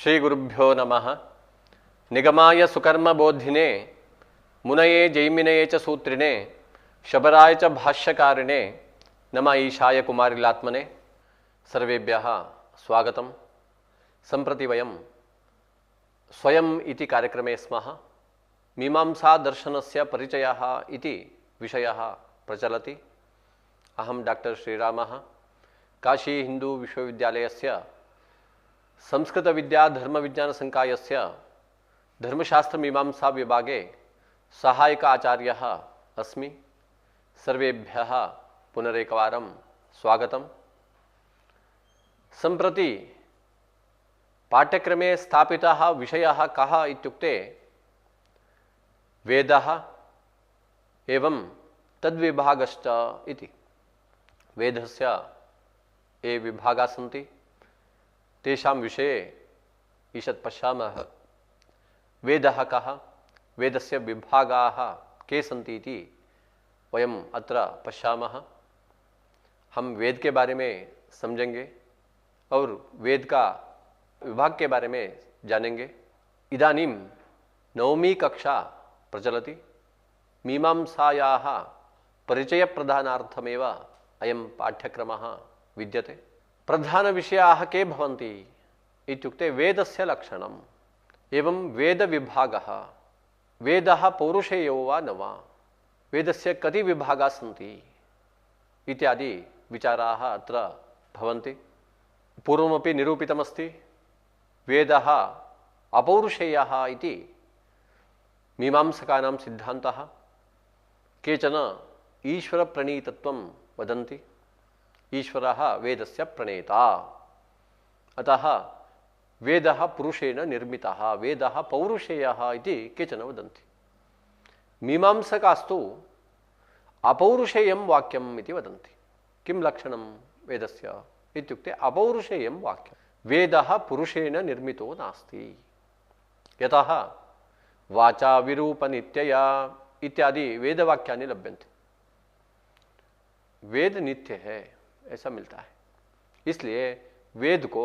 श्री गुरुभ्यो नमः। निगमाय सुकर्म बोधिने मुनये जैमिनये च सूत्रिणे शबराय च भाष्यकारिणे नमः ईशाय कुमारिलात्मने। सर्वेभ्यः स्वागतम्। सम्प्रति वयं स्वयम् इति कार्यक्रमे स्मः। मीमांसा दर्शनस्य परिचयः इति विषयः प्रचलति। अहं डॉक्टर श्रीरामः काशी हिंदू विश्वविद्यालयस्य संस्कृत विद्या धर्म विज्ञान संकायस्य धर्मशास्त्र मीमांसा विभागे सहायक आचार्यः अस्मि। सर्वेभ्यः पुनरेकवारं स्वागतम्। सम्प्रति पाठ्यक्रमे स्थापितः विषयः कः इत्युक्ते वेदः एवं तद्विभागश्च इति। वेदस्य ये विभागाः सन्ति तेषां विषये ईषत् पश्यामः। वेदः कः, वेदस्य विभागाः के सन्ति इति वयम् अत्र पश्यामः। हम वेद के बारे में समझेंगे और वेद का विभाग के बारे में जानेंगे। इदानीं नवमी कक्षा प्रचलति। मीमांसायाः परिचयप्रदानार्थमेव अयं पाठ्यक्रमः विद्यते। प्रधान विषयाः के भवन्ति इत्युक्ते वेदस्य लक्षणम् एवं वेद विभागः, वेदः पौरुषेयो वा न वा, वेदस्य कति विभागाः सन्ति इत्यादि विचाराः अत्र भवन्ति। पूर्वमपि निरूपितमस्ति वेदः अपौरुषेयः इति मीमांसकानां सिद्धान्तः। केचन ईश्वरप्रणीतत्वं वदन्ति। ईश्वरः वेदस्य प्रणेता, अतः वेदः पुरुषेण निर्मितः, वेदः पौरुषेयः इति केचन वदन्ति। मीमांसकास्तु अपौरुषेयं वाक्यम् इति वदन्ति। किं लक्षणं वेदस्य इत्युक्ते अपौरुषेयं वाक्यं। वेदः पुरुषेण निर्मितो नास्ति, यतः वाचा विरूपनित्यया इत्यादि वेदवाक्यानि लभ्यन्ते। वेद नित्य है ऐसा मिलता है, इसलिए वेद को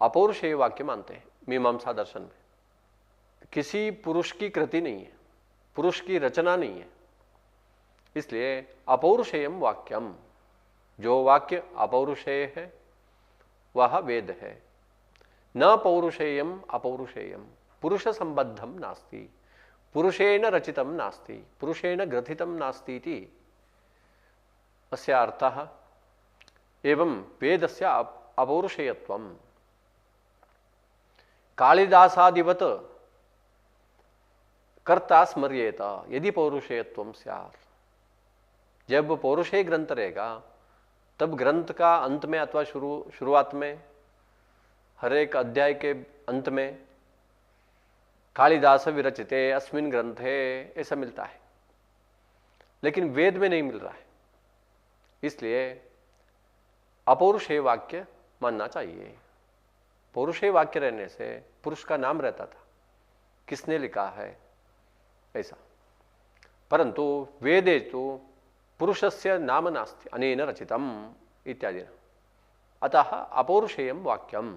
अपौरुषेय वाक्य मानते हैं। मीमांसा दर्शन में किसी पुरुष की कृति नहीं है, पुरुष की रचना नहीं है, इसलिए अपौरुषेयम वाक्यम। जो वाक्य अपौरुषेय है वह वेद है। न पौरुषेयम अपौरुषेयम, पुरुष संबद्धम नास्ति, पुरुषेण रचितम नास्ति, पुरुषेण ग्रथितम नास्ति इति अस्य अर्थः। एवं वेदस्य अपौरुषेयत्वम् कालिदासादिवत् कर्ता स्मर्येत यदि पौरुषेयत्वं स्यात्। जब पौरुषेय ग्रंथ रहेगा तब ग्रंथ का अंत में अथवा शुरुआत में हर एक अध्याय के अंत में कालिदास विरचिते अस्मिन् ग्रंथे ऐसा मिलता है, लेकिन वेद में नहीं मिल रहा है। इसलिए अपौरुषेय वाक्य मानना चाहिए। पौरुषेय वाक्य रहने से पुरुष का नाम रहता था, किसने लिखा है ऐसा। परंतु वेदे तो पुरुषस्य नाम नास्ति, अनेन रचितम् इत्यादि। अतः अपौरुषेयं वाक्यम्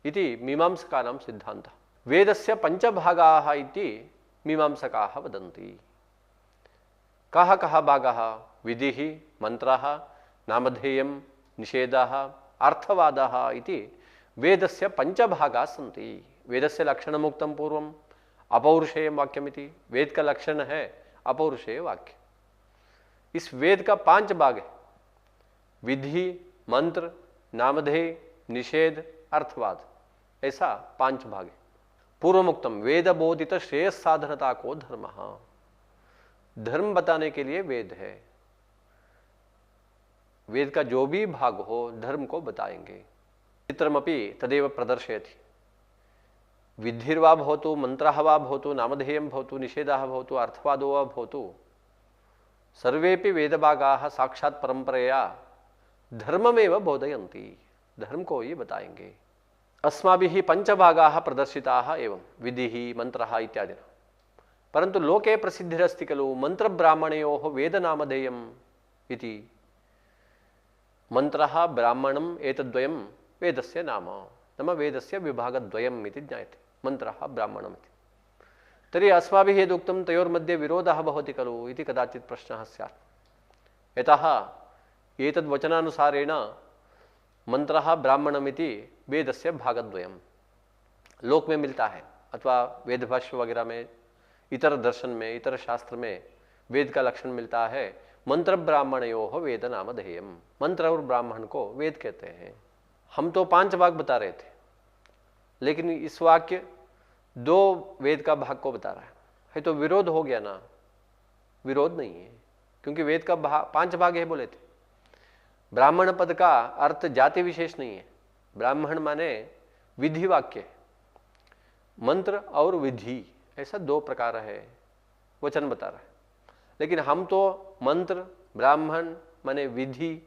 इति मीमांसकानां सिद्धान्तः। वेदस्य पंचभागाः इति मीमांसकाः वदन्ति। कः कः भागः? विधिः, मन्त्रः, नामधेयं, निषेधः, अर्थवादः इति वेदस्य पंचभागाः सन्ति। वेदस्य लक्षणमुक्तं पूर्वम् अपौरुषेयं वाक्यमिति। वेद का लक्षण है अपौरुषेय वाक्य। इस वेद का 5 भाग है: विधि, मंत्र, नामधेय, निषेध, अर्थवाद, ऐसा 5 भाग है। पूर्वमुक्तम वेद बोधित श्रेयस साधनता को धर्म। धर्म बताने के लिए वेद है। वेद का जो भी भाग हो धर्म को बताएंगे। चित्रमपि तदेव प्रदर्शयति। विधिर्वा भवतु, मंत्रः वा भवतु, नामधेयं भवतु, निषेधः भवतु, अर्थवादो वा भवतु, सर्वेपि वेदभागाः साक्षात् परंपरया धर्ममेव बोधयन्ति। धर्म को ही बताएंगे। अस्माभिः पंचभागाः प्रदर्शिताः एवं विधिः, मंत्रः इत्यादि। परंतु लोके प्रसिद्धिरस्ति खलु मंत्रब्राह्मणयोः वेदनामधेयम् इति। मंत्रः ब्राह्मणम् एतद्वयं वेदस्य नाम। नाम वेदस्य विभागद्वयम् इति ज्ञायते, मन्त्रः ब्राह्मणम् इति। तर्हि अस्माभिः यदुक्तं तयोर्मध्ये विरोधः भवति खलु इति कदाचित् प्रश्नः स्यात्। यतः एतद्वचनानुसारेण मंत्रः ब्राह्मणमिति वेदस्य भागद्वयम् लोक में मिलता है, अथवा वेद भाष्य वगैरह में, इतर दर्शन में, इतर शास्त्र में वेद का लक्षण मिलता है। मंत्र ब्राह्मणयोः वेद नामधेयम्, मंत्र और ब्राह्मण को वेद कहते हैं। हम तो 5 भाग बता रहे थे, लेकिन इस वाक्य 2 वेद का भाग को बता रहा है तो विरोध हो गया ना? विरोध नहीं है, क्योंकि वेद का 5 भाग है बोले थे। ब्राह्मण पद का अर्थ जाति विशेष नहीं है। ब्राह्मण माने विधि वाक्य, मंत्र और विधि, ऐसा 2 प्रकार है, वचन बता रहा है। लेकिन हम तो मंत्र, ब्राह्मण माने विधि,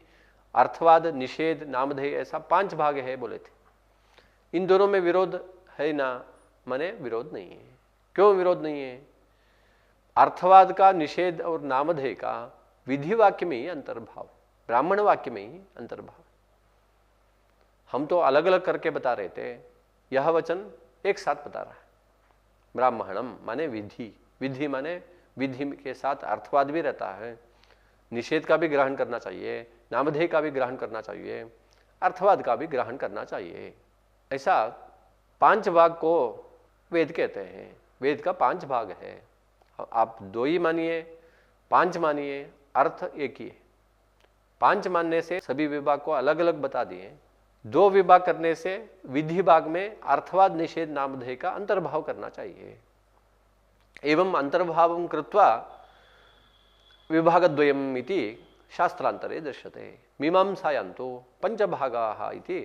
अर्थवाद, निषेध, नामधेय, ऐसा 5 भाग है बोले थे। इन दोनों में विरोध है ना? माने विरोध नहीं है। क्यों विरोध नहीं है? अर्थवाद का, निषेध और नामधेय का विधि वाक्य में ही अंतर्भाव, ब्राह्मण वाक्य में ही अंतर्भाव। हम तो अलग अलग करके बता रहे थे, यह वचन एक साथ बता रहा है। ब्राह्मणम माने विधि, विधि माने विधि के साथ अर्थवाद भी रहता है, निषेध का भी ग्रहण करना चाहिए, नामधेय का भी ग्रहण करना चाहिए, अर्थवाद का भी ग्रहण करना चाहिए। ऐसा 5 भाग को वेद कहते हैं। वेद का 5 भाग है। आप 2 ही मानिए, 5 मानिए, अर्थ एक ही है। 5 मानने से सभी विभाग को अलग अलग बता दिए। 2 विभाग करने से विधि भाग में अर्थवाद, निषेध, नामधेय का अंतर्भाव करना चाहिए। एवं अंतर्भावं कृत्वा विभागद्वयम् इति शास्त्रांतरे दृश्यते। मीमांसायां तु 5 भागाः इति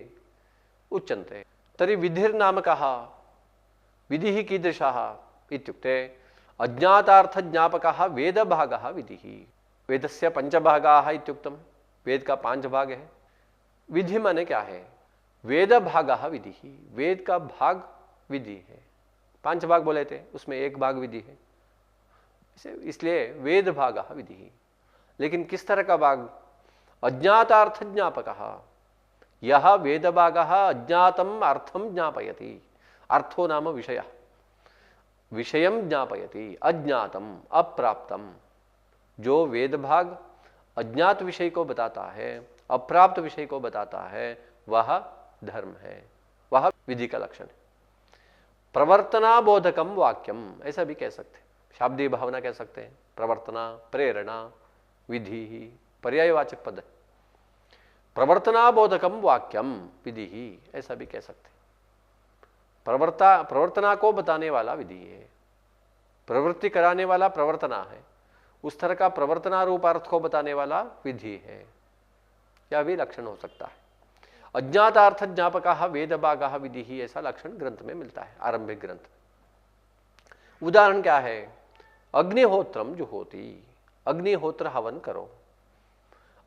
उच्यन्ते। तर्हि विधिर्नामकः, विधिः कीदृशः इत्युक्ते अज्ञातार्थज्ञापकः वेदभागः विधिः। वेदस्य 5 भागाः इत्युक्तं, वेद का 5 भाग है। विधि माने क्या है? वेद भागः विधिः, वेद का भाग विधि है। 5 भाग बोले थे, उसमें 1 भाग विधि है, इसलिए वेद भागः विधिः। लेकिन किस तरह का भाग? अज्ञातार्थ ज्ञापकः। यह वेद भागः अज्ञातम् अर्थं ज्ञापयति। अर्थो नाम विषयः, विषयं ज्ञापयति। अज्ञातम, अप्राप्तम, जो वेद भाग अज्ञात विषय को बताता है, अप्राप्त विषय को बताता है, वह धर्म है, वह विधि का लक्षण है। प्रवर्तना बोधकम वाक्यम, ऐसा भी कह सकते हैं, शाब्दिक भावना कह सकते हैं। प्रवर्तना, प्रेरणा, विधि पर्यायवाचक पद है। प्रवर्तना बोधकम वाक्यम विधि, ऐसा भी कह सकते हैं। प्रवर्तना को बताने वाला विधि है, प्रवृत्ति कराने वाला प्रवर्तना है, उस तरह का प्रवर्तना रूप अर्थ को बताने वाला विधि है। यह भी लक्षण हो सकता है। अज्ञातार्थ ज्ञापकः वेदभागः विधिः, ऐसा लक्षण ग्रंथ में मिलता है, आरंभिक ग्रंथ। उदाहरण क्या है? अग्निहोत्रम जुहोति, अग्निहोत्र हवन करो।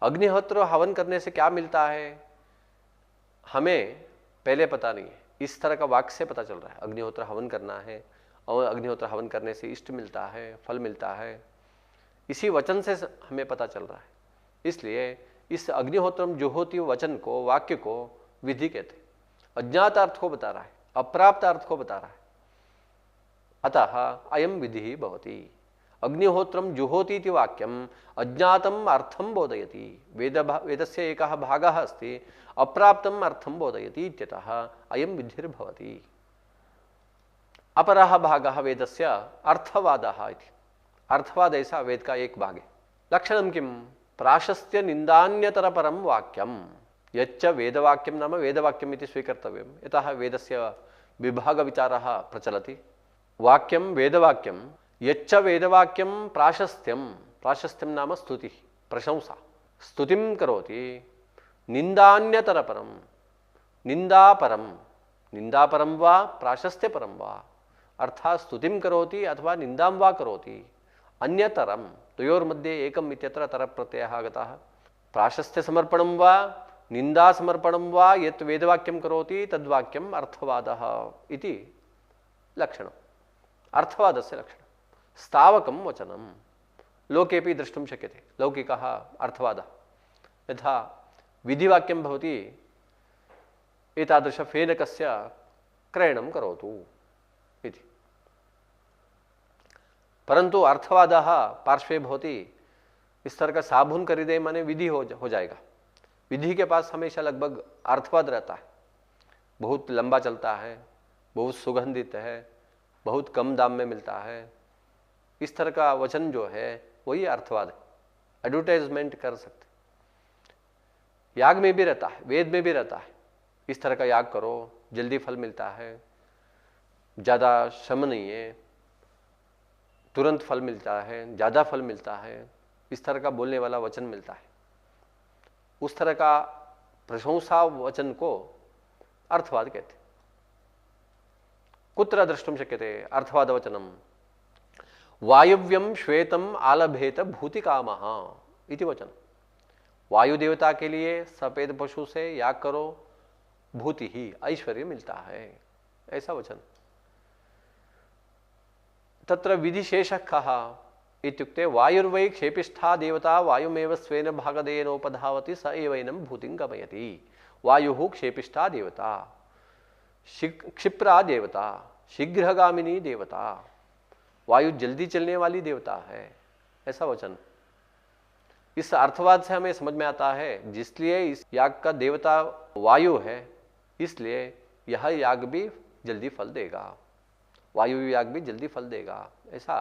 अग्निहोत्र हवन करने से क्या मिलता है हमें पहले पता नहीं है, इस तरह का वाक्य से पता चल रहा है। अग्निहोत्र हवन करना है और अग्निहोत्र हवन करने से इष्ट मिलता है, फल मिलता है, इसी वचन से हमें पता चल रहा है। इसलिए इस अग्निहोत्रम जुहोति वचन को, वाक्य को विधि कहते हैं। अज्ञात अर्थ को बता रहा है, अप्राप्त अर्थ को बता रहा है, अतः अयम विधि भवति। अग्निहोत्रम जुहोति इति वाक्यम अज्ञातम अर्थम बोधयति। वेदस्य एकः भागः अस्ति, अप्राप्तम अर्थम बोधयति इत्यतः अयम विधिर्भवति। अपरः भागः वेदस्य अर्थवादः इति। अर्थवाद ऐसा वेद का एक भाग है। लक्षणं किम? प्राशस्त्य निंदान्यतर परम वाक्यम, यच्च वेदवाक्यम नाम वेदवाक्यम इति स्वीकर्तव्यम। यतः वेदस्य विभाग विचारः प्रचलति। वाक्यम वेदवाक्यम, यच्च वेदवाक्यम प्राशस्त्यम, प्राशस्त्यम नाम स्तुति, प्रशंसा, स्तुतिं करोति। निंदान्यतर परम, निंदापरम, निंदापरम वा प्राशस्त्यपरम वा, अर्थात स्तुतिं करोति अथवा निंदां वा करोति। अन्यतरम, तयोर्मध्ये एकम इत्यत्र तर प्रत्ययः आगतः। प्राशस्त्य समर्पणं वा निंदा समर्पणं वा यत् वेदवाक्यं करोति तद्वाक्यम अर्थवादः इति लक्षणम्। अर्थवादस्य लक्षणं स्थावकं वचनं, लोकेपि द्रष्टुं शक्यते। लौकिकः अर्थवादः, यथा विधिवाक्यं भवति एतादृश फेनकस्य क्रयणं करोतु इति। परंतु अर्थवादः पार्श्वे भवति, इस तरह का साबुन खरीदे माने विधि हो जाएगा। विधि के पास हमेशा लगभग अर्थवाद रहता है, बहुत लंबा चलता है, बहुत सुगंधित है, बहुत कम दाम में मिलता है। इस तरह का वचन जो है वही अर्थवाद है, एडवर्टाइजमेंट कर सकते। याग में भी रहता है, वेद में भी रहता है, इस तरह का याग करो, जल्दी फल मिलता है, ज़्यादा श्रम नहीं है, तुरंत फल मिलता है, ज़्यादा फल मिलता है, इस तरह का बोलने वाला वचन मिलता है। उस तरह का प्रशंसा वचन को अर्थवाद कहते। कुत्र द्रष्टुम शक्यते अर्थवाद वचनम? वायुव्यम श्वेतम आलभेत भूतिकामः इति वचन। वायु देवता के लिए सफेद पशु से याग करो, भूति ही ऐश्वर्य मिलता है, ऐसा वचन। तत्र विधिशेषः कः इत्युक्ते वायुर्वै क्षेपिष्ठा देवता वायुमेव स्वेन भागदेनोपधावति स एवैनं भूतिं गमयति। वायुः क्षेपिष्ठा देवता, क्षिप्रा देवता, शीघ्रगामिनी देवता, वायु जल्दी चलने वाली देवता है, ऐसा वचन। इस अर्थवाद से हमें समझ में आता है जिसलिए इस याग का देवता वायु है, इसलिए यह याग भी जल्दी फल देगा, वायु याग भी जल्दी फल देगा, ऐसा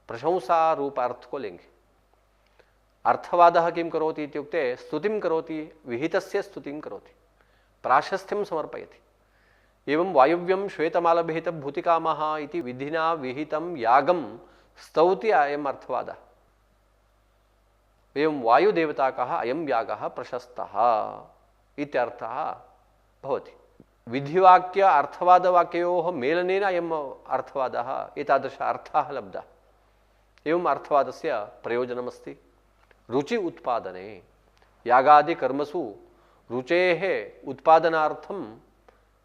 प्रशंसा रूप अर्थ को लेंगे। अर्थवादः किं करोति इत्युक्ते स्तुतिं करोति, विहितस्य स्तुतिं करोति, प्राशस्त्यं समर्पयति। एवं वायुव्यं श्वेतमालभेत भूतिकामः इति विधिना विहितं यागं स्तौति अयम् अर्थवादः। एवं वायुदेवताकः अयं यागः प्रशस्तः इत्यर्थः भवति। विधिवाक्य अर्थवादवाक्ययोः मेलनेन अयम् अर्थवादः एतादृश अर्थः लब्धः। एवं अर्थवादस्य प्रयोजनमस्ति रुचि उत्पादने। यागादि कर्मसु रुचेः उत्पादनार्थम्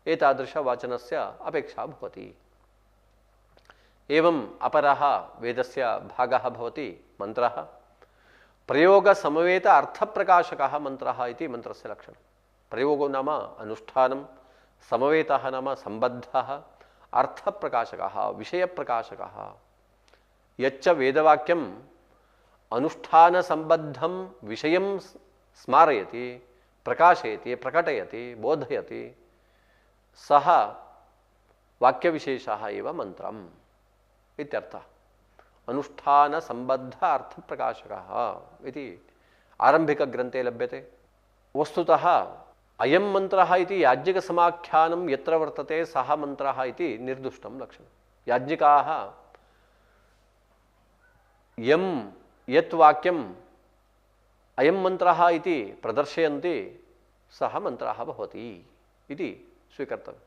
एतादृशवाचनस्य अपेक्षा भवति। एवं अपरः वेदस्य भागः भवति मन्त्रः। प्रयोगसमवेत अर्थप्रकाशकः मन्त्रः इति मन्त्रस्य लक्षणं। प्रयोगो नाम अनुष्ठानं, समवेतः नाम सम्बद्धः, अर्थप्रकाशकः विषयप्रकाशकः। यच्च वेदवाक्यम अनुष्ठान संबद्धम विषयं स्मारयति, प्रकाशयति, प्रकटयति, बोधयति, सह वाक्य विशेषः एव मंत्रम् इत्यर्थः। अनुष्ठान संबद्ध अर्थ प्रकाशकः इति आरंभिक ग्रंथे लभ्यते। वस्तुतः अयं मंत्रः इति याज्ञिक समाख्यानं यत्र वर्तते सः मंत्रः इति निर्दुष्टं लक्षणं। याज्ञिकाः यम यत् वाक्यम अयं मंत्रः इति प्रदर्शयन्ति सः मंत्रः भवति इति स्वीकर्तव्य।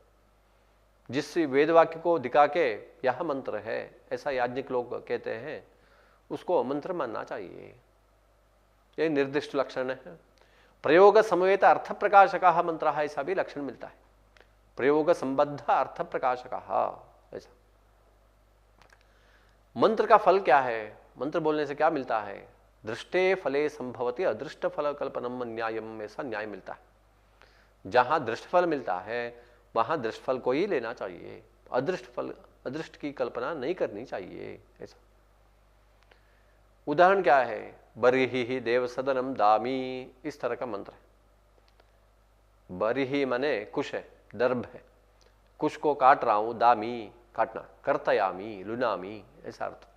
जिस वेद वाक्य को दिखा के यह मंत्र है ऐसा याज्ञिक लोग कहते हैं, उसको मंत्र मानना चाहिए। यह निर्दिष्ट लक्षण है। प्रयोग समवेत अर्थ प्रकाशकः मंत्रः ऐसा भी लक्षण मिलता है। प्रयोग संबद्ध अर्थ प्रकाशकः ऐसा। मंत्र का फल क्या है? मंत्र बोलने से क्या मिलता है? दृष्टे फले संभवति अदृष्ट फल कल्पनम न्यायम, ऐसा न्याय मिलता है। जहां दृष्ट फल मिलता है वहां दृष्ट फल को ही लेना चाहिए, अदृष्ट की कल्पना नहीं करनी चाहिए, ऐसा। उदाहरण क्या है? बरिहि देव सदनम दामी, इस तरह का मंत्र है। बरिहि माने कुश है, दर्भ है, कुश को काट रहा हूं, दामी काटना, कर्तयामी, लुनामी, ऐसा अर्थ।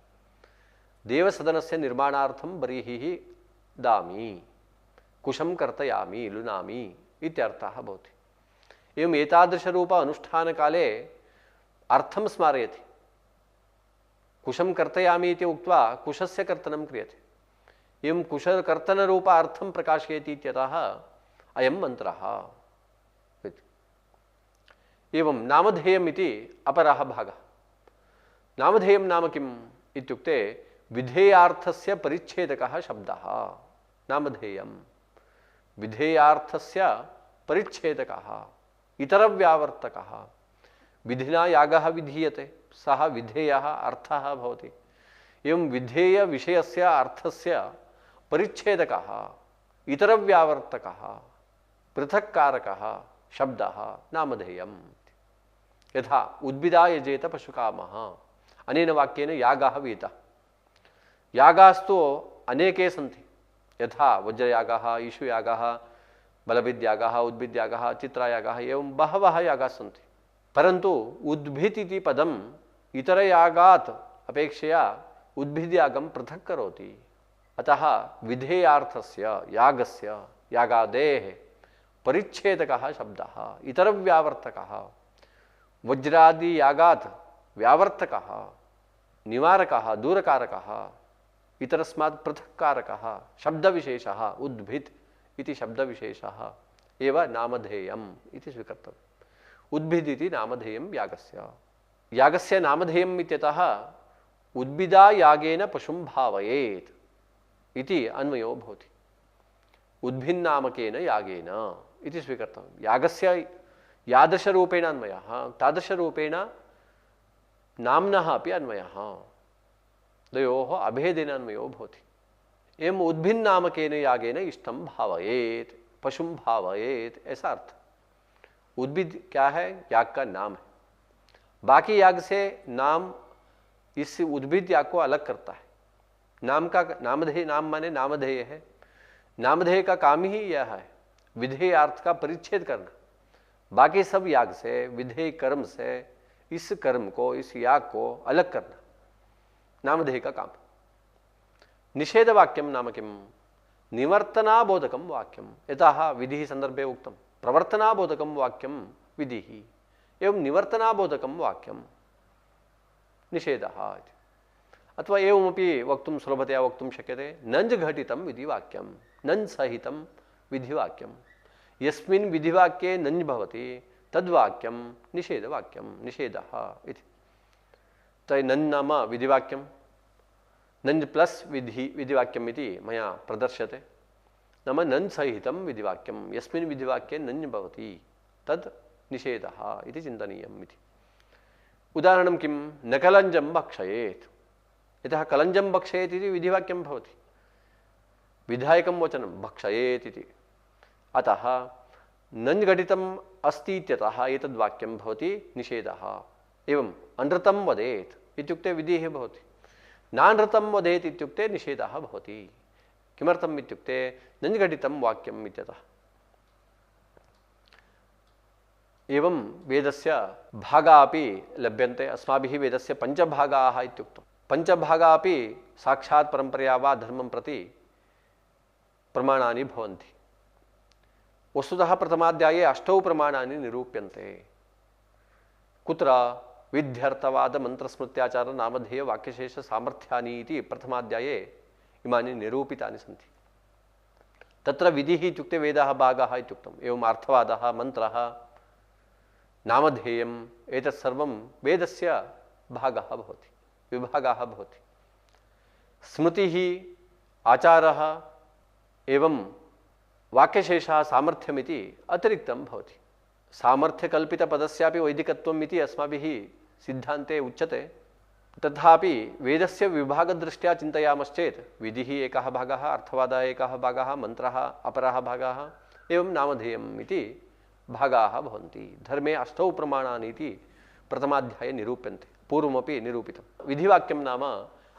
देव सदन से निर्माणार्थम बरिहि दामी, कुशम कर्तयामी, लुनामी इत्यर्थः भवति। एवं एतादृश रूप अनुष्ठान काले अर्थम स्मारयति। कुशम कर्तयामी इति उक्त्वा कुशस्य कर्तनं क्रियते। एवं कुशकर्तन रूप अर्थम प्रकाशयति इत्यतः अयं मंत्रः। एवं नामधेयम् इति अपरः भागः। नामधेयं नाम किम् इत्युक्ते विधेयार्थस्य परिच्छेदकः शब्दः। नामधेयम् विधेयार्थस्य परिच्छेदकः, इतरव्यावर्तकः। विधिना यागः विधीयते, सः विधेयः अर्थः भवति। एवं विधेय विषयस्य अर्थस्य परिच्छेदकः, इतरव्यावर्तकः, पृथक्कारकः, शब्दः नामधेयम्। यथा उद्भिदा यजेत पशुकामः, अनेन वाक्येन यागः विहितः। यागास्तु अनेके सन्ति, यथा वज्रयागः, ईशुयागः, बलविद्यागः, उद्भिद्यागः, चित्रायागः, एवं बहवः यागाः सन्ति। परन्तु उद्भित् इति पदम् इतरयागात् अपेक्षया उद्भिद्यागं पृथक् करोति। अतः विधेयार्थस्य यागस्य यागादेः परिच्छेदकः शब्दः इतरव्यावर्तकः, वज्रादि यागात् व्यावर्तकः, निवारकः, दूरकारकः, इतरस्मात् पृथक्कारकः शब्दविशेषः उद्भित् इति शब्दविशेषः एव नामधेयम् इति स्वीकर्तव्यम्। उद्भिद् इति नामधेयं यागस्य। यागस्य नामधेयम् इत्यतः उद्भिदा यागेन पशुं भावयेत् इति अन्वयो भवति। उद्भिन्नामकेन यागेन इति स्वीकर्तव्यं। यागस्य यादृशरूपेण अन्वयः, तादृशरूपेण नाम्नः अपि अन्वयः, द्वयोः अभेदेन अन्वयो भवति। एवं उद्भिन्नामकेन यागेन इष्टं भावयेत्, पशुं भावयेत्, ऐसा अर्थ। उद्भिद क्या है? याग का नाम है। बाकी याग से नाम इस उद्भिद याग को अलग करता है। नाम का नामधेय, नाम माने नामधेय है। नामधेय का काम ही यह है विधेय अर्थ का परिच्छेद करना। बाकी सब याग से, विधेय कर्म से इस कर्म को, इस याग को अलग करना नामधेय का काम। निषेध वाक्यम नाम किम? निवर्तनाबोधकम वाक्यम। यतः विधि संदर्भे उक्तम प्रवर्तनाबोधकम वाक्यम विधि एवं निवर्तनाबोधकम वाक्यम निषेधः। अथवा एवमपि वक्तुं सुलभतया वक्तुं शक्यते नञ् घटितं विधिवाक्यं, नञ् सहितं विधिवाक्यं। यस्मिन् विधिवाक्ये नञ् भवति तद्वाक्यं निषेधवाक्यं, निषेधः इति। तर्हि नञ् नाम विधिवाक्यं, नञ् प्लस विधिवाक्यम् इति मया प्रदर्श्यते। नाम नञ् सहितं विधिवाक्यं, यस्मिन् विधिवाक्ये नञ् भवति तद् निषेधः इति चिन्तनीयम् इति। उदाहरणं किं? न कलञ्जं भक्षयेत्। यतः कलञ्जं भक्षयेत् इति विधिवाक्यं भवति, विधायकं वचनं भक्षयेत् इति। अतः नञ् घटितम् अस्ति इत्यतः एतद् वाक्यं भवति निषेधः। एवम् अनृतं वदेत् इत्युक्ते विधिः भवति, नानृतं वदेत् इत्युक्ते निषेधः भवति। किमर्थम् इत्युक्ते नञ् घटितं वाक्यम् इत्यतः। एवं वेदस्य भागाः अपि लभ्यन्ते। अस्माभिः वेदस्य पञ्चभागाः इत्युक्तं। पञ्चभागाः अपि साक्षात् परम्परया वा धर्मं प्रति प्रमाणानि भवन्ति। वस्तुतः प्रथमाध्याये 8 प्रमाणानि निरूप्यन्ते। कुत्र? विध्यर्थवाद मंत्रस्मृत्याचार नामधेय वाक्यशेष सामर्थ्यानि इति प्रथमाध्याये इमानि निरूपितानि सन्ति। तत्र विधिः इत्युक्ते वेदः भागः इत्युक्तम्। एवम् अर्थवादः, मन्त्रः, नामधेयम् एतत् सर्वं वेदस्य भागः भवति, विभागः भवति। स्मृतिः, आचारः एवं वाक्यशेषः सामर्थ्यमिति अतिरिक्तं भवति। सामर्थ्यकल्पितपदस्यापि वैदिकत्वम् इति अस्माभिः सिद्धान्ते उच्यते। तथापि वेदस्य विभागदृष्ट्या चिन्तयामश्चेत् विधिः एकः भागः, अर्थवादः एकः भागः, मन्त्रः अपरः भागः, एवं नामधेयम् इति भागाः भवन्ति। धर्मे 8 प्रमाणानि इति प्रथमाध्याये निरूप्यन्ते। पूर्वमपि निरूपितं। विधिवाक्यं नाम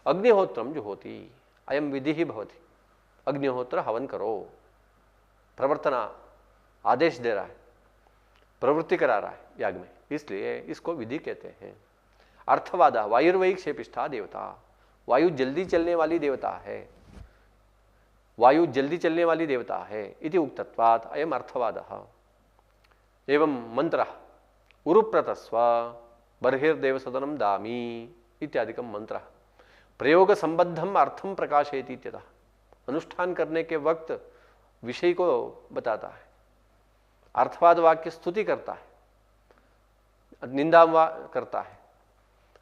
अग्निहोत्रं जुहोति, अयं विधिः भवति। अग्निहोत्र हवन करो, प्रवर्तना आदेश दे रहा है, प्रवृत्ति करा रहा है याग में, इसलिए इसको विधि कहते हैं। अर्थवाद, वायुर्वै क्षेपिष्ठा देवता, वायु जल्दी चलने वाली देवता है, वायु जल्दी चलने वाली देवता है इति उक्तत्वात् अयम् अर्थवादः। एवं मंत्रः उरुप्रतस्व बर्हिर्देवसदनं दामी इत्यादिकं मंत्रः प्रयोग संबद्धम अर्थम प्रकाशयति इत्यतः। अनुष्ठान करने के वक्त विषय को बताता है। अर्थवाद वाक्य स्तुति करता है, निंदा करता है।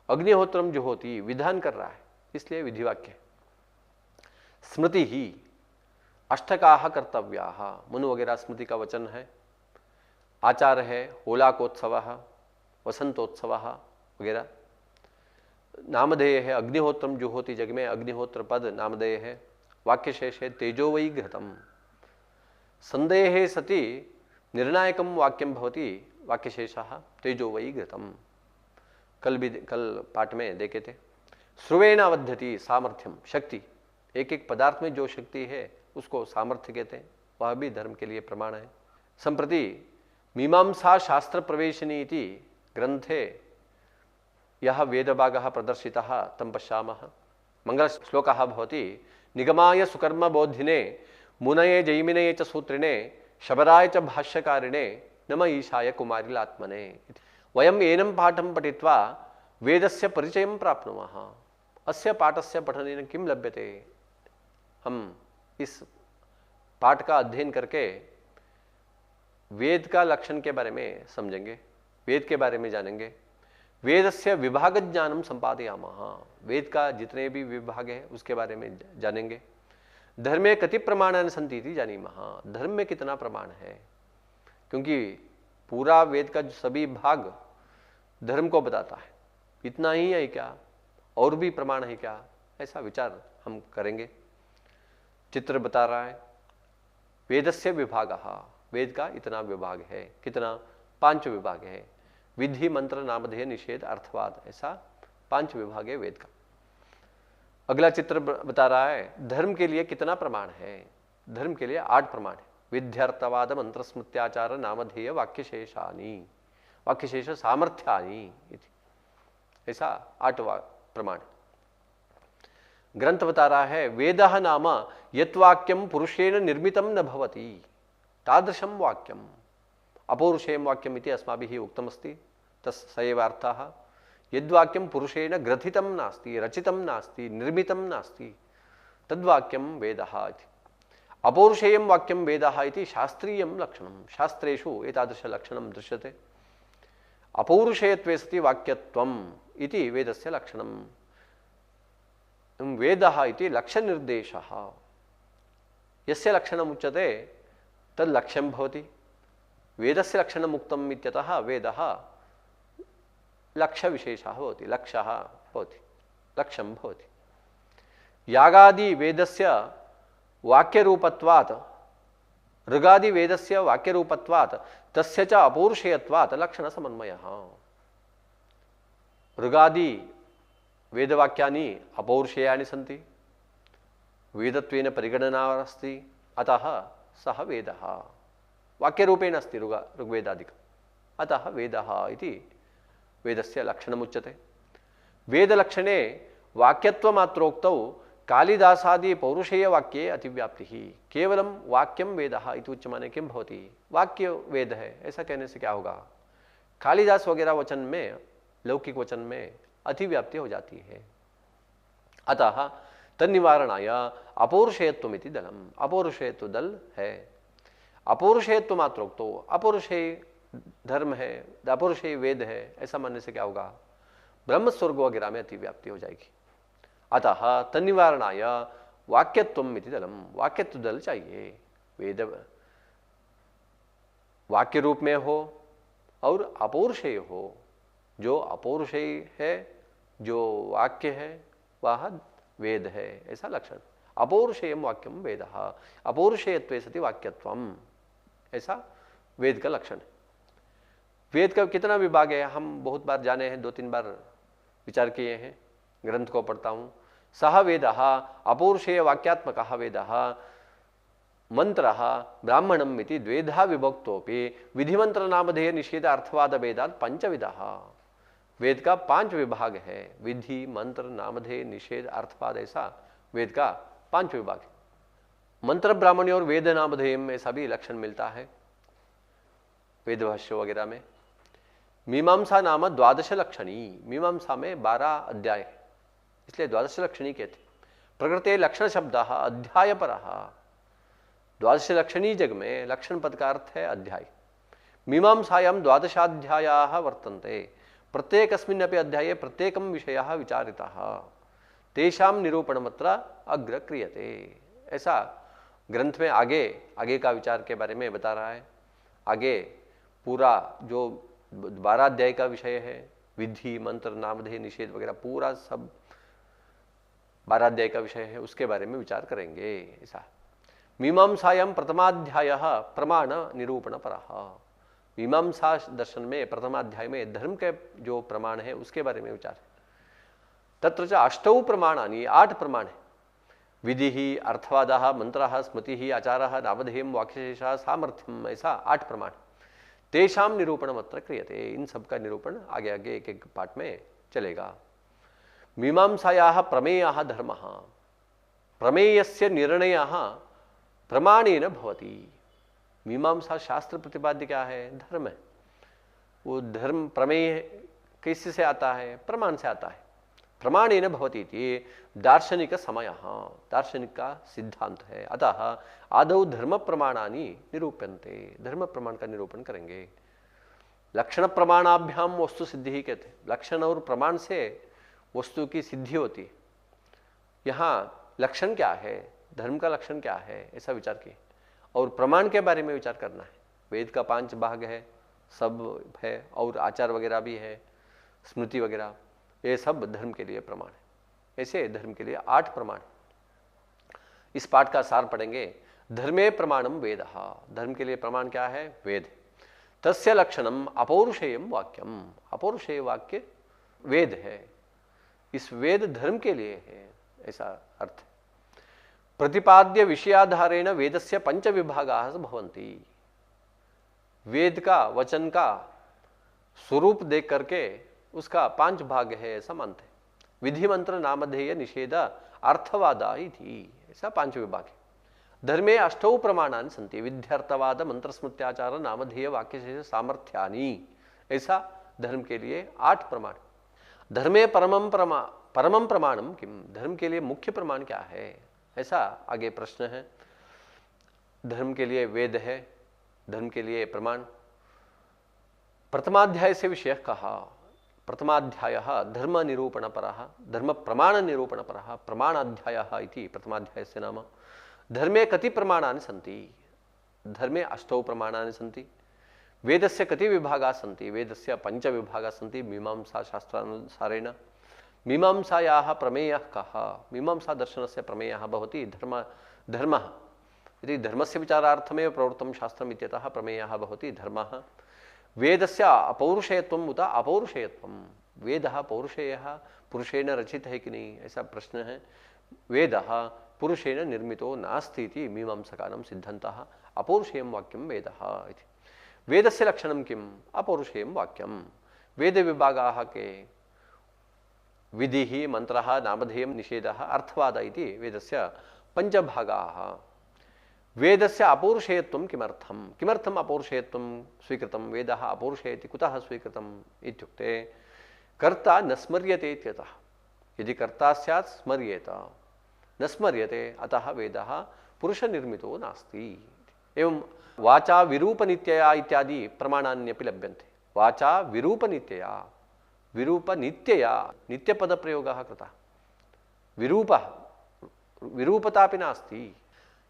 अग्निहोत्रम जो होती विधान कर रहा है, इसलिए विधिवाक्य। स्मृति ही अष्टकाः कर्तव्याः, मनु वगैरह स्मृति का वचन है। आचार है होलाकोत्सवः, वसंतोत्सवः वगैरह। नामधेय है अग्निहोत्रम जो होती जग में, अग्निहोत्र पद नामधेय है। वाक्य शेष है तेजो वै घृतम। संदेहे सति निर्णायकम वाक्यम भवति वाक्यशेषः तेजो वै घृतम। कल पाठ में देखे थे। श्रुवेण अवध्यति सामर्थ्यम, शक्ति, एक एक पदार्थ में जो शक्ति है उसको सामर्थ्य कहते हैं, वह भी धर्म के लिए प्रमाण है। संप्रति मीमांसा शास्त्र प्रवेशिनी इति ग्रंथे यह वेदभागः प्रदर्शितः तं पश्यामः। मंगलश्लोकः भवति निगमाय सुकर्म बोधिने मुनये जैमिनये च सूत्रिणे शबराय च भाष्यकारिणे नम ईशाय कुमारिलात्मने। वयम् एनं पाठं पठित्वा वेदस्य परिचयं प्राप्नुमः। अस्य पाठस्य पठनेन किं लभ्यते? हम इस पाठ का अध्ययन करके वेद का लक्षण के बारे में समझेंगे, वेद के बारे में जानेंगे। वेदस्य विभाग ज्ञानम संपादयामः, वेद का जितने भी विभाग है उसके बारे में जानेंगे। धर्मे कति प्रमाणानि सन्ति इति जानीमः, धर्म में कितना प्रमाण है, क्योंकि पूरा वेद का जो सभी भाग धर्म को बताता है। इतना ही है क्या, और भी प्रमाण है क्या, ऐसा विचार हम करेंगे। चित्र बता रहा है वेदस्य विभागः, वेद का इतना विभाग है, कितना? 5 विभाग है। विधि मंत्र नामधेय निषेध अर्थवाद, ऐसा 5 विभाग है वेद का। अगला चित्र बता रहा है धर्म के लिए कितना प्रमाण है। धर्म के लिए 8 प्रमाण है। विध्यर्थवाद मंत्र स्मृत्याचार नामधेय वाक्यशेषानि, वाक्यशेष सामर्थ्यानि, ऐसा 8 प्रमाण। ग्रंथ बता रहा है वेदः नाम यत् वाक्यम पुरुषेण निर्मितम न भवति तादृशं वाक्यम अपौरुषेयं वाक्यम इति अस्माभिः उक्तमस्ति। स एव अर्थः यद्वाक्यं पुरुषेण ग्रथितं नास्ति, रचितं नास्ति, निर्मितं नास्ति तद्वाक्यं वेदः इति। अपौरुषेयं वाक्यं वेदः इति शास्त्रीयं लक्षणं, शास्त्रेषु एतादृशलक्षणं दृश्यते। अपौरुषेयत्वे सति वाक्यत्वम् इति वेदस्य लक्षणं। वेदः इति लक्ष्यनिर्देशः, यस्य लक्षणम् उच्यते तद् लक्ष्यं भवति। वेदस्य लक्षणम् उक्तम् इत्यतः वेदः लक्ष्यविशेषः भवति, लक्ष्यः भवति, लक्ष्यं भवति। यागादि वेदस्य वाक्यरूपत्वात्, ऋगादि वेदस्य वाक्यरूपत्वात् तस्य च अपौरुषेयत्वात् लक्षणसमन्वयः। ऋगादि वेदवाक्यानि अपौरुषेयानि सन्ति, वेदत्वेन परिगणना अस्ति, अतः सः वेदः वाक्यरूपेण अस्ति ऋग्वेदादिकम्, अतः वेदः इति वेदस्य लक्षणमुच्यते। वेदलक्षणे वाक्यत्वमात्रोक्तौ कालिदासादि पौरुषेयवाक्ये अतिव्याप्तिः। केवलं वाक्यं वेदः इति उच्यमाने किं भवति? वाक्य वेद है ऐसा कहने से क्या होगा? कालिदास वगैरह वचन में, लौकिक वचन में अतिव्याप्ति हो जाती है। अतः तन्निवारणाय अपौरुषेयत्वमिति दलम, अपौरुषेयत्व दल है। अपौरुषेयत्व मात्रोक्तो, अपौरुषेय धर्म है, अपौरुषेय वेद है, ऐसा मानने से क्या होगा? ब्रह्म स्वर्ग वगैरह में अतिव्याप्ति हो जाएगी। अतः तन्निवारणाय वाक्यत्वम इति दलम, वाक्यत्व दल चाहिए। वेद वाक्य रूप में हो और अपौरुषेय हो। जो अपौरुषेय है, जो वाक्य है, वह वेद है, ऐसा लक्षण। अपौरुषेयम वाक्यम वेदः, अपौरुषेयत्वे सति वाक्यत्वम, ऐसा वेद का लक्षण है। वेद का कितना विभाग है हम बहुत बार जाने हैं, 2-3 बार विचार किए हैं। ग्रंथ को पढ़ता हूं। सह वेदः अपौरुषेय वाक्यात्मकः वेदः मंत्रः ब्राह्मणम् इति द्वेधा विभक्तोपि विधिमंत्र नामधेय निषेध अर्थवाद वेदात् पंचविधः। वेद का 5 विभाग है, विधि मंत्र नामधेय निषेध अर्थवाद, ऐसा वेद का 5 विभाग है। मंत्र ब्राह्मणी और वेद नामधेय में ऐसा भी लक्षण मिलता है वेद भाष्य वगैरह में। मीमांसा नाम 12 लक्षणी, मीमांसा में 12 अध्याय है, इसलिए 12 लक्षणी कहते। प्रकृते लक्षण शब्द अध्याय पर, 12 लक्षणी जग में लक्षण पद का अर्थ है अध्याय। मीमांसायां 12 वर्तन्ते, प्रत्येकस्मिन्नपि अध्याये प्रत्येकं विषयः विचारितः, तेषां निरूपणमत्र अग्र क्रियते। ऐसा ग्रंथ में आगे का विचार के बारे में बता रहा है। आगे पूरा जो 12 अध्याय का विषय है, विधि मंत्र नामधेय निषेध वगैरह पूरा सब 12 अध्याय का विषय है, उसके बारे में विचार करेंगे। ऐसा मीमांसायां प्रथमाध्यायः प्रमाण निरूपण परः। मीमांसा दर्शन में प्रथमाध्याय में धर्म के जो प्रमाण है उसके बारे में विचार है। तत्र च अष्टौ प्रमाणानि, 8 प्रमाण है। विधि, अर्थवादः, मंत्रः, स्मृतिः, आचारः, नामधेयं, वाक्यशेषः, सामर्थ्यम, ऐसा 8 प्रमाण। तेषां निरूपणम् अत्र क्रियते। इन सब का निरूपण आगे आगे एक एक पाठ में चलेगा। मीमांसायाः प्रमेयः धर्मः, प्रमेयस्य निर्णयः प्रमाणेन भवति। मीमांसा शास्त्र प्रतिपाद्य क्या है? धर्म है। वो धर्म प्रमेय किससे से आता है? प्रमाण से आता है। प्रमाणेन भवति इति दार्शनिक समयः, दार्शनिक का सिद्धांत है। अतः आदौ धर्म प्रमाणानि निरूप्यन्ते, धर्म प्रमाण का निरूपण करेंगे। लक्षण प्रमाणाभ्याम वस्तु सिद्धि ही कहते हैं। लक्षण और प्रमाण से वस्तु की सिद्धि होती है। यहाँ लक्षण क्या है, धर्म का लक्षण क्या है, ऐसा विचार किए। और प्रमाण के बारे में विचार करना है। वेद का 5 भाग है, सब है, और आचार वगैरह भी है, स्मृति वगैरह, ये सब धर्म के लिए प्रमाण है। ऐसे धर्म के लिए 8 प्रमाण। इस पाठ का सार पढ़ेंगे। धर्मे प्रमाणम वेद, धर्म के लिए प्रमाण क्या है? वेद। तस्य लक्षणम अपौरुषेयम वाक्यम, अपौरुषेय वाक्य वेद है। इस वेद धर्म के लिए है, ऐसा अर्थ है। प्रतिपाद्य विषयाधारेण वेदस्य 5 विभागाः भवन्ति। वेद का, वचन का स्वरूप देख करके उसका 5 भाग है, ऐसा मानते हैं। विधि, मंत्र, नामधेय, निषेध, अर्थवादा इति, ऐसा 5 विभाग है। धर्मे 8 प्रमाणानि सन्ति। विध्यर्थवाद, मंत्र, स्मृत्याचार, नामधेय, वाक्यशेष, सामर्थ्यानि, ऐसा धर्म के लिए 8 प्रमाण। धर्मे परमं प्रमाणम किम, धर्म के लिए मुख्य प्रमाण क्या है, ऐसा आगे प्रश्न है। धर्म के लिए वेद है, धर्म के लिए प्रमाण। प्रथमाध्याय से विषय कहा। प्रथमाध्यायः धर्म निरूपण परः, धर्म प्रमाण निरूपण परः, प्रमाणाध्यायः इति प्रथमाध्यायस्य नाम। धर्मे कति प्रमाणानि सन्ति? धर्मे 8 प्रमाणानि सन्ति। वेदस्य कति विभागाः सन्ति? वेदस्य 5 विभागाः सन्ति मीमांसा शास्त्रानुसारेण। मीमांसायाः प्रमेयः कः? मीमांसा दर्शनस्य प्रमेयः भवति धर्मः इति। धर्मस्य विचारार्थमेव प्रवृत्तं शास्त्रम् इत्यतः प्रमेयः भवति धर्मः। वेदस्य अपौरुषेयत्वम् उत अपौरुषेयत्वम्, वेदः पौरुषेयः पुरुषेण रचित है कि नहीं, ऐसा प्रश्न है। वेदः पुरुषेण निर्मितो नास्ति इति मीमांसकानां सिद्धान्तः। अपौरुषेयं वाक्यं वेदः इति। वेदस्य लक्षणं किम्? अपौरुषेयं वाक्यं। वेद विभागाः के? विधिः, मंत्रः, नामधेयं, निषेधः, अर्थवाद इति वेदस्य 5 भागाः। वेदस्य अपौरुषेयत्वं किमर्थं? किमर्थम् अपौरुषेयत्वं स्वीकृतं? वेदः अपौरुषेय इति कुतः स्वीकृतम् इत्युक्ते कर्ता न स्मर्यते इत्यतः। यदि कर्ता स्यात् स्मर्येत, न स्मर्यते, अतः वेदः पुरुषनिर्मितो नास्ति। एवं वाचा विरूपनित्यया इत्यादि प्रमाणान्यपि लभ्यन्ते। वाचा विरूपनित्यया, विरूपनित्यया, नित्यपद प्रयोगः कृतः। विरूपः, विरूपतापि नास्ति।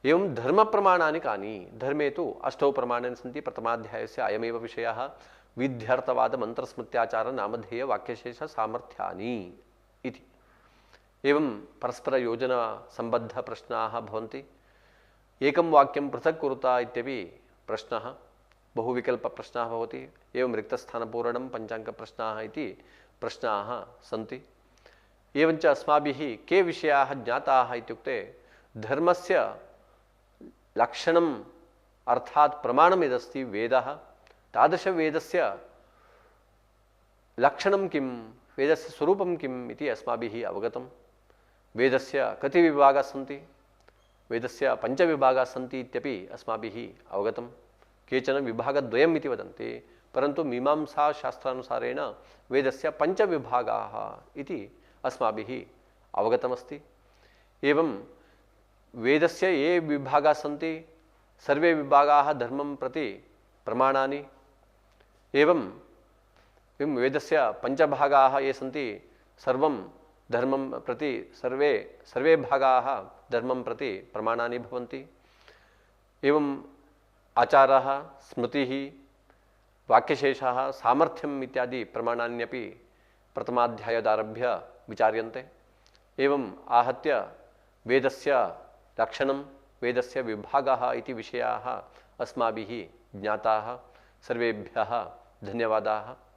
एवं धर्म प्रमाणानि कानि? धर्मे तु 8 प्रमाणानि सन्ति। प्रथमाध्यायस्य अयमेव विषयः। विध्यर्थवाद, मंत्रस्मृत्याचार, नामधेय, वाक्यशेष, सामर्थ्यानि इति। एवं परस्पर योजना संबद्ध प्रश्नाः भवन्ति। एकं वाक्यं पृथक् कुरुता इत्यपि प्रश्नः, बहुविकल्प प्रश्नः भवति। एवं रिक्तस्थानपूरणं, पञ्चाङ्क प्रश्नाः इति प्रश्नाः सन्ति। एवञ्च अस्माभिः के विषयाः ज्ञाताः इत्युक्ते धर्मस्य लक्षणम् अर्थात् प्रमाणं यदस्ति वेदः, तादृशवेदस्य लक्षणं किं, वेदस्य स्वरूपं किम् इति अस्माभिः अवगतं। वेदस्य कति विभागाः सन्ति? वेदस्य 5 विभागाः सन्ति इत्यपि अस्माभिः अवगतं। केचन विभागद्वयम् इति वदन्ति, परन्तु मीमांसा शास्त्रानुसारेण वेदस्य 5 विभागाः इति अस्माभिः अवगतमस्ति। एवं वेदस्य ये विभागाः सन्ति सर्वे विभागाः धर्मं प्रति प्रमाणानि। एवं वेदस्य 5 भागाः ये सन्ति सर्वं धर्मं प्रति, सर्वे भागाः धर्मं प्रति प्रमाणानि भवन्ति। एवं आचारः, स्मृतिः, वाक्यशेषः, सामर्थ्यम् इत्यादि प्रमाणान्यपि प्रथमाध्यायादारभ्य विचार्यन्ते। एवं आहत्य वेदस्य लक्षणं, वेदस्य विभागाः इति विषयाः अस्माभिः ज्ञाताः। सर्वेभ्यः धन्यवादाः।